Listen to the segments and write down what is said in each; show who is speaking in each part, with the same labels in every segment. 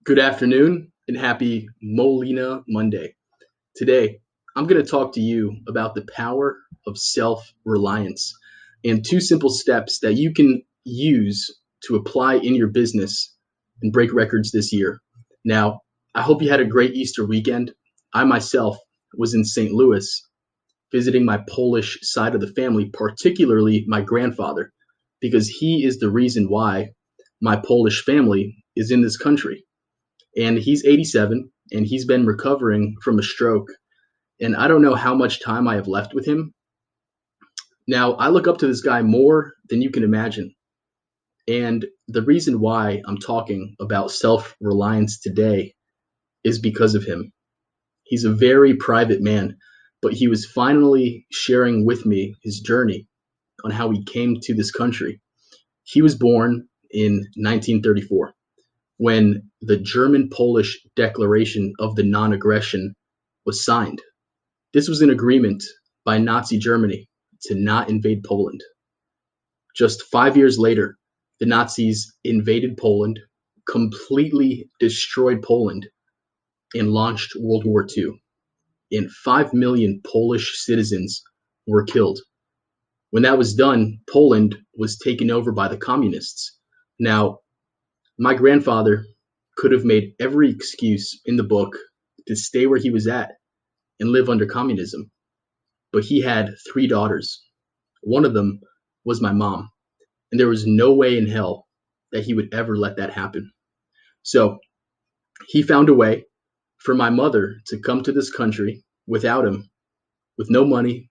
Speaker 1: Good afternoon and happy Molina Monday. Today, I'm going to talk to you about the power of self reliance and two simple steps that you can use to apply in your business and break records this year. Now, I hope you had a great Easter weekend. I myself was in St. Louis visiting my Polish side of the family, particularly my grandfather, because he is the reason why my Polish family is in this country, and he's 87 and he's been recovering from a stroke. And I don't know how much time I have left with him. Now, I look up to this guy more than you can imagine. And the reason why I'm talking about self reliance today is because of him. He's a very private man, but he was finally sharing with me his journey on how he came to this country. He was born in 1934 when the German Polish Declaration of the Non Aggression was signed. This was an agreement by Nazi Germany to not invade Poland. Just 5 years later, the Nazis invaded Poland, completely destroyed Poland, and launched World War II. And 5 million Polish citizens were killed. When that was done, Poland was taken over by the communists. Now, my grandfather could have made every excuse in the book to stay where he was at and live under communism, but he had three daughters. One of them was my mom, and there was no way in hell that he would ever let that happen. So he found a way for my mother to come to this country without him, with no money.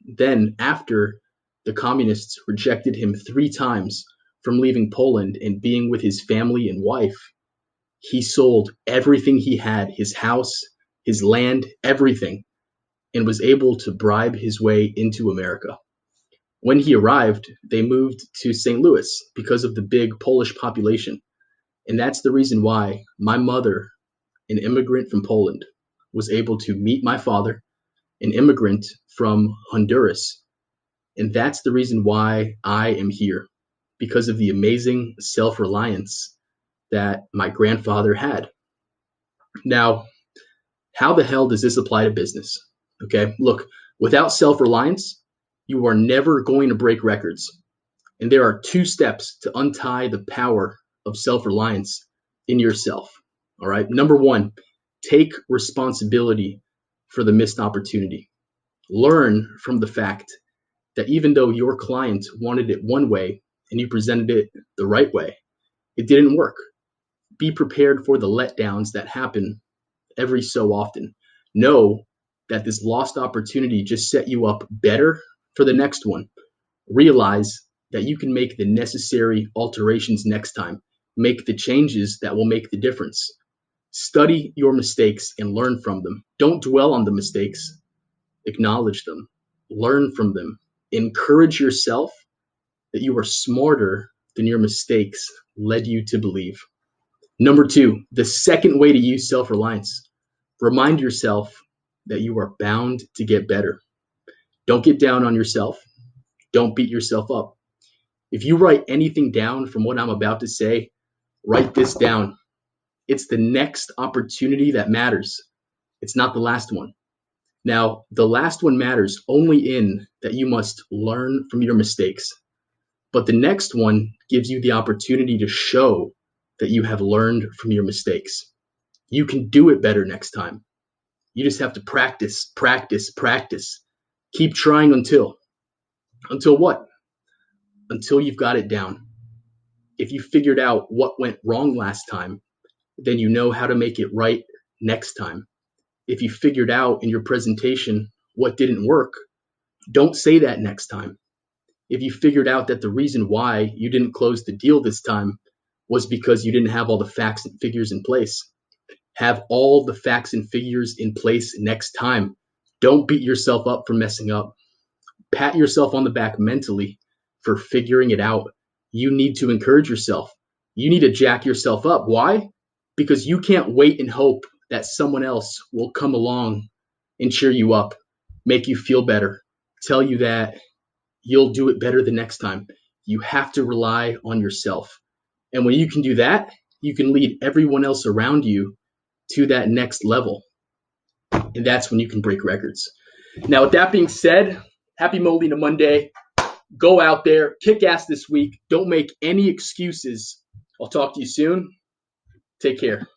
Speaker 1: Then, after the communists rejected him three times from leaving Poland and being with his family and wife, he sold everything he had, his house, his land, everything, and was able to bribe his way into America. When he arrived, they moved to St. Louis because of the big Polish population. And that's the reason why my mother, an immigrant from Poland, was able to meet my father, an immigrant from Honduras. And that's the reason why I am here, because of the amazing self reliance that my grandfather had. Now, how the hell does this apply to business? Okay, look, without self reliance, you are never going to break records. And there are two steps to untie the power of self reliance in yourself. All right. Number one, take responsibility for the missed opportunity. Learn from the fact that even though your client wanted it one way and you presented it the right way, it didn't work. Be prepared for the letdowns that happen every so often. Know that this lost opportunity just set you up better for the next one. Realize that you can make the necessary alterations next time. Make the changes that will make the difference. Study your mistakes and learn from them. Don't dwell on the mistakes. Acknowledge them. Learn from them. Encourage yourself that you are smarter than your mistakes led you to believe. Number two, the second way to use self reliance. Remind yourself that you are bound to get better. Don't get down on yourself. Don't beat yourself up. If you write anything down from what I'm about to say, write this down. It's the next opportunity that matters. It's not the last one. Now, the last one matters only in that you must learn from your mistakes. But the next one gives you the opportunity to show that you have learned from your mistakes. You can do it better next time. You just have to practice, practice, practice. Keep trying until what? Until you've got it down. If you figured out what went wrong last time, then you know how to make it right next time. If you figured out in your presentation what didn't work, don't say that next time. If you figured out that the reason why you didn't close the deal this time was because you didn't have all the facts and figures in place, have all the facts and figures in place next time. Don't beat yourself up for messing up. Pat yourself on the back mentally for figuring it out. You need to encourage yourself. You need to jack yourself up. Why? Because you can't wait and hope that someone else will come along and cheer you up, make you feel better, tell you that you'll do it better the next time. You have to rely on yourself. And when you can do that, you can lead everyone else around you to that next level. And that's when you can break records. Now, with that being said, happy Molina Monday. Go out there, kick ass this week. Don't make any excuses. I'll talk to you soon. Take care.